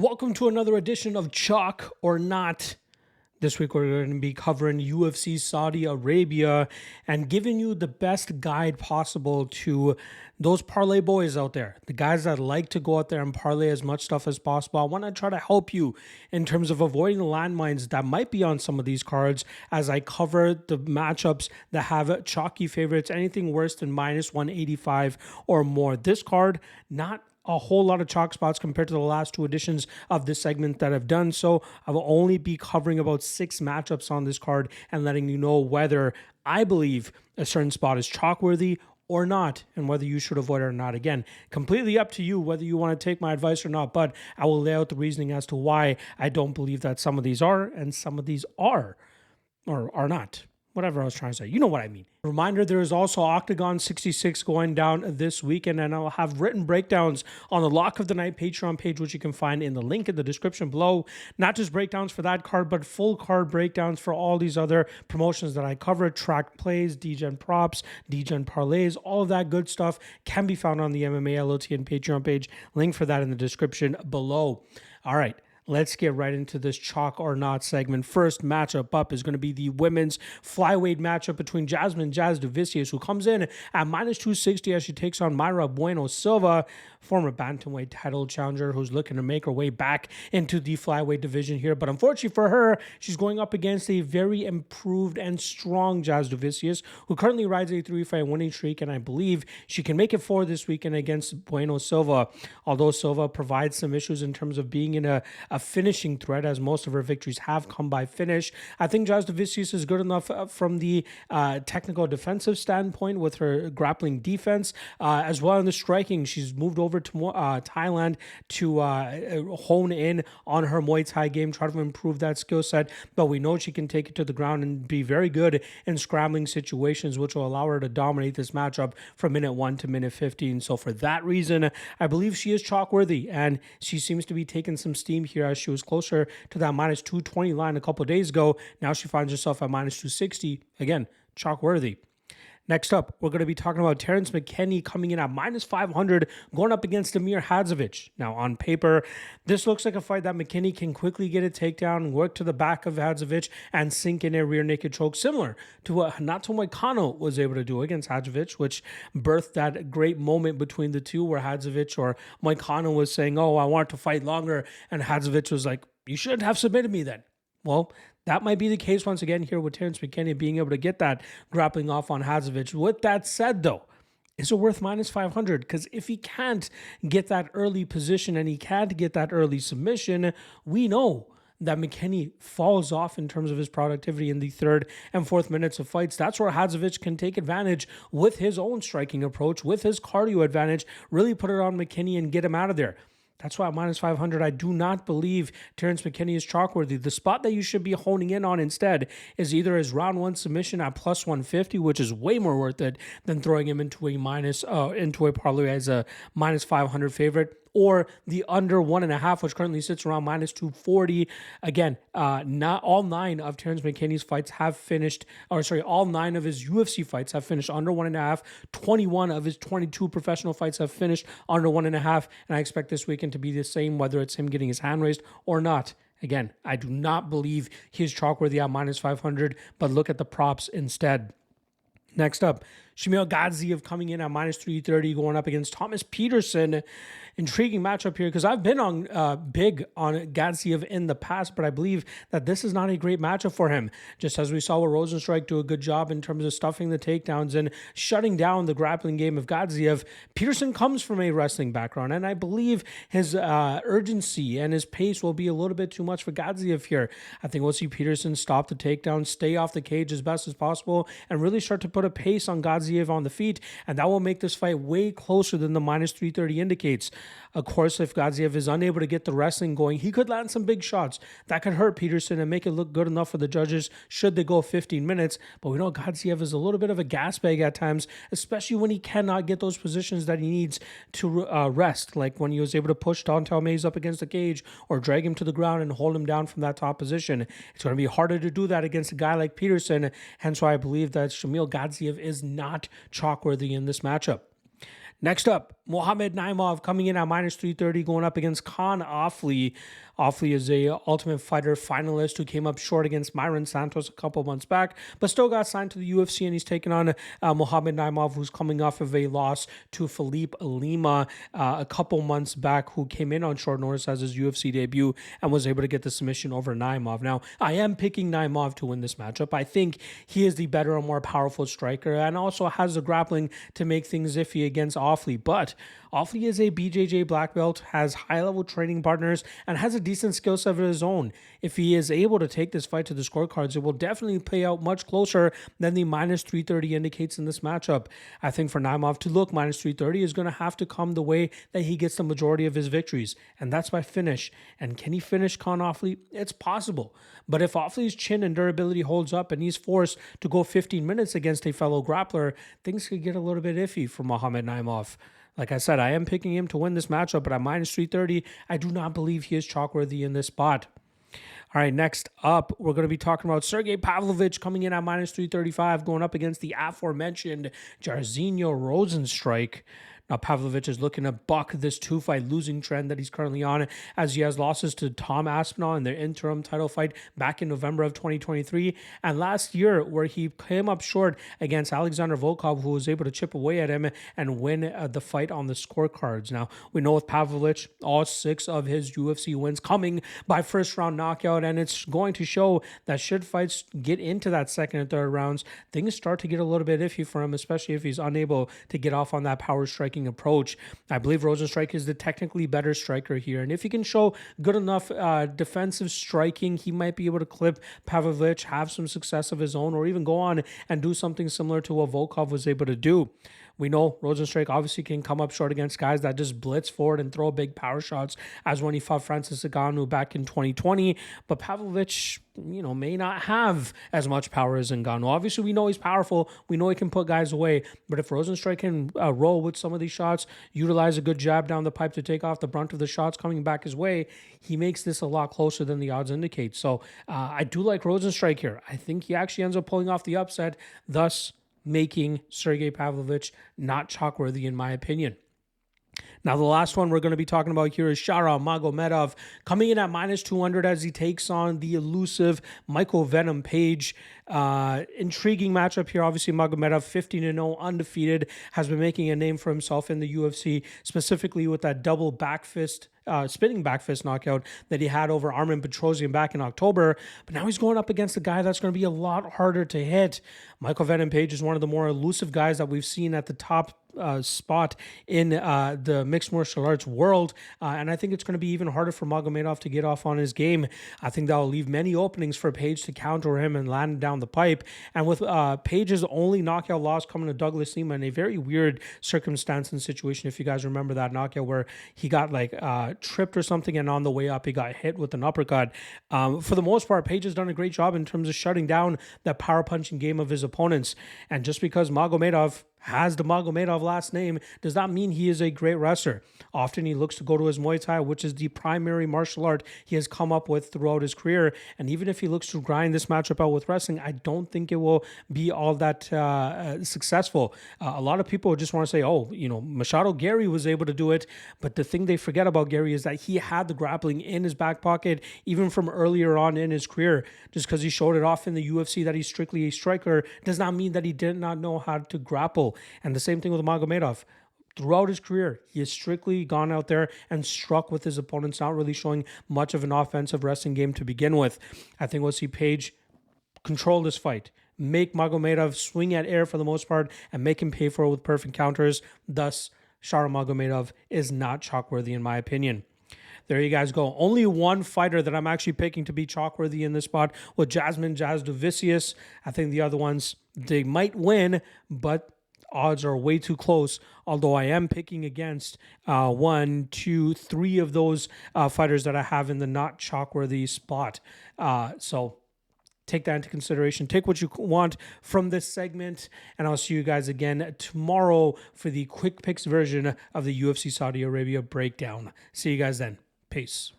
Welcome to another edition of Chalk or Not. This week we're going to be covering UFC Saudi Arabia and giving you the best guide possible to those parlay boys out there, the guys that like to go out there and parlay as much stuff as possible. I want to try to help you in terms of avoiding the landmines that might be on some of these cards as I cover the matchups that have chalky favorites, anything worse than minus 185 or more. This card, not a whole lot of chalk spots compared to the last two editions of this segment that I've done. So I will only be covering about 6 matchups on this card and letting you know whether I believe a certain spot is chalk worthy or not, and whether you should avoid it or not. Again, completely up to you whether you want to take my advice or not, but I will lay out the reasoning as to why I don't believe that some of these are and some of these are or are not. Whatever I was trying to say. You know what I mean. Reminder, there is also OKTAGON 66 going down this weekend, and I'll have written breakdowns on the Lock of the Night Patreon page, which you can find in the link in the description below. Not just breakdowns for that card, but full card breakdowns for all these other promotions that I cover. Track plays, DGen props, DGen parlays, all of that good stuff can be found on the MMA LOTN Patreon page. Link for that in the description below. All right. Let's get right into this chalk or not segment. First matchup up is going to be the women's flyweight matchup between Jasmine Jasudavicius, who comes in at minus 260 as she takes on Mayra Bueno Silva, former bantamweight title challenger who's looking to make her way back into the flyweight division here. But unfortunately for her, she's going up against a very improved and strong Jasudavicius, who currently rides a 3-fight winning streak, and I believe she can make it 4 this weekend against Bueno Silva, although Silva provides some issues in terms of being in a finishing threat, as most of her victories have come by finish. I think Jasudavicius is good enough from the technical defensive standpoint with her grappling defense, as well in the striking. She's moved over to Thailand to hone in on her Muay Thai game, try to improve that skill set, but we know she can take it to the ground and be very good in scrambling situations, which will allow her to dominate this matchup from minute 1 to minute 15. So for that reason, I believe she is chalk worthy, and she seems to be taking some steam here as she was closer to that minus 220 line a couple of days ago. Now she finds herself at minus 260. Again, chalk worthy. Next up, we're going to be talking about Terrence McKinney coming in at minus 500, going up against Amir Hadzovic. Now, on paper, this looks like a fight that McKinney can quickly get a takedown, work to the back of Hadzovic, and sink in a rear naked choke, similar to what Renato Moicano was able to do against Hadzovic, which birthed that great moment between the two where Hadzovic or Moicano was saying, "Oh, I want to fight longer," and Hadzovic was like, "You shouldn't have submitted me then." Well, that might be the case once again here with Terrence McKinney being able to get that grappling off on Hadzovic. With that said, though, is it worth minus 500? Because if he can't get that early position and he can't get that early submission, we know that McKinney falls off in terms of his productivity in the 3rd and 4th minutes of fights. That's where Hadzovic can take advantage with his own striking approach, with his cardio advantage, really put it on McKinney and get him out of there. That's why at minus 500, I do not believe Terrence McKinney is chalk worthy. The spot that you should be honing in on instead is either his round 1 submission at plus 150, which is way more worth it than throwing him into a parlay as a minus 500 favorite, or the under 1.5, which currently sits around minus 240. Again, not all 9 of Terrence McKinney's fights have finished, all 9 of his UFC fights have finished under 1.5. 21 of his 22 professional fights have finished under 1.5, and I expect this weekend to be the same, whether it's him getting his hand raised or not. Again, I do not believe he's chalk worthy at minus 500, but look at the props instead. Next up, Shamil Gaziev coming in at minus 330, going up against Thomas Peterson. Intriguing matchup here because I've been on big on Gaziev in the past, but I believe that this is not a great matchup for him. Just as we saw with Rosenstrike do a good job in terms of stuffing the takedowns and shutting down the grappling game of Gaziev, Peterson comes from a wrestling background, and I believe his urgency and his pace will be a little bit too much for Gaziev here. I think we'll see Peterson stop the takedown, stay off the cage as best as possible, and really start to put a pace on Gaziev on the feet, and that will make this fight way closer than the minus 330 indicates. Of course, if Gaziev is unable to get the wrestling going, he could land some big shots. That could hurt Peterson and make it look good enough for the judges should they go 15 minutes. But we know Gaziev is a little bit of a gas bag at times, especially when he cannot get those positions that he needs to rest, like when he was able to push Dontel Mays up against the cage or drag him to the ground and hold him down from that top position. It's going to be harder to do that against a guy like Peterson, hence why I believe that Shamil Gaziev is not chalk worthy in this matchup. Next up, Mohamed Naimov coming in at minus 330, going up against Khan Offley. Offley is a Ultimate Fighter finalist who came up short against Myron Santos a couple months back, but still got signed to the UFC, and he's taking on Mohamed Naimov, who's coming off of a loss to Philippe Lima a couple months back, who came in on short notice as his UFC debut and was able to get the submission over Naimov. Now, I am picking Naimov to win this matchup. I think he is the better and more powerful striker, and also has the grappling to make things iffy against Offley, but Offley is a BJJ black belt, has high-level training partners, and has a decent skill set of his own. If he is able to take this fight to the scorecards, it will definitely play out much closer than the minus 330 indicates in this matchup. I think for Naimov to look minus 330 is going to have to come the way that he gets the majority of his victories, and that's by finish. And can he finish Khan Offley? It's possible. But if Offley's chin and durability holds up and he's forced to go 15 minutes against a fellow grappler, things could get a little bit iffy for Mohamed Naimov. Like I said, I am picking him to win this matchup, but at minus 330, I do not believe he is chalk-worthy in this spot. All right, next up, we're going to be talking about Sergey Pavlovich coming in at minus 335, going up against the aforementioned Jairzinho Rozenstruik. Now, Pavlovich is looking to buck this two-fight losing trend that he's currently on, as he has losses to Tom Aspinall in their interim title fight back in November of 2023, and last year where he came up short against Alexander Volkov, who was able to chip away at him and win the fight on the scorecards. Now, we know with Pavlovich, all 6 of his UFC wins coming by first-round knockout, and it's going to show that should fights get into that second and third rounds, things start to get a little bit iffy for him, especially if he's unable to get off on that power striking approach. I believe Rozenstruik is the technically better striker here, and if he can show good enough defensive striking, he might be able to clip Pavlovich, have some success of his own, or even go on and do something similar to what Volkov was able to do. We know Rozenstruik obviously can come up short against guys that just blitz forward and throw big power shots, as when he fought Francis Ngannou back in 2020. But Pavlovich, may not have as much power as Ngannou. Obviously, we know he's powerful. We know he can put guys away. But if Rozenstruik can roll with some of these shots, utilize a good jab down the pipe to take off the brunt of the shots coming back his way, he makes this a lot closer than the odds indicate. So I do like Rozenstruik here. I think he actually ends up pulling off the upset, thus making Sergey Pavlovich not chalk-worthy in my opinion. Now, the last one we're going to be talking about here is Sharon Magomedov coming in at minus 200 as he takes on the elusive Michael Venom Page. Intriguing matchup here. Obviously, Magomedov, 15-0, undefeated, has been making a name for himself in the UFC, specifically with that double back fist, spinning back fist knockout that he had over Armen Petrosyan back in October. But now he's going up against a guy that's going to be a lot harder to hit. Michael Venom Page is one of the more elusive guys that we've seen at the top spot in the mixed martial arts world, and I think it's going to be even harder for Magomedov to get off on his game. I think that will leave many openings for Page to counter him and land down the pipe. And with Page's only knockout loss coming to Douglas Lima in a very weird circumstance and situation, if you guys remember that knockout where he got tripped or something, and on the way up he got hit with an uppercut. For the most part, Page has done a great job in terms of shutting down that power punching game of his opponents. And just because Magomedov has the Magomedov last name does not mean he is a great wrestler. Often he looks to go to his Muay Thai, which is the primary martial art he has come up with throughout his career. And even if he looks to grind this matchup out with wrestling, I don't think it will be all that successful. A lot of people just want to say, Machado Gary was able to do it. But the thing they forget about Gary is that he had the grappling in his back pocket, even from earlier on in his career. Just because he showed it off in the UFC that he's strictly a striker does not mean that he did not know how to grapple. And the same thing with Magomedov. Throughout his career, he has strictly gone out there and struck with his opponents, not really showing much of an offensive wrestling game to begin with. I think we'll see Page control this fight, make Magomedov swing at air for the most part, and make him pay for it with perfect counters. Thus, Sharon Magomedov is not chalk-worthy in my opinion. There you guys go. Only one fighter that I'm actually picking to be chalk-worthy in this spot with Jasmine Jasudavicius. I think the other ones, they might win, but odds are way too close, although I am picking against 1, 2, 3 of those fighters that I have in the not chalk-worthy spot. So take that into consideration. Take what you want from this segment, and I'll see you guys again tomorrow for the quick picks version of the UFC Saudi Arabia breakdown. See you guys then. Peace.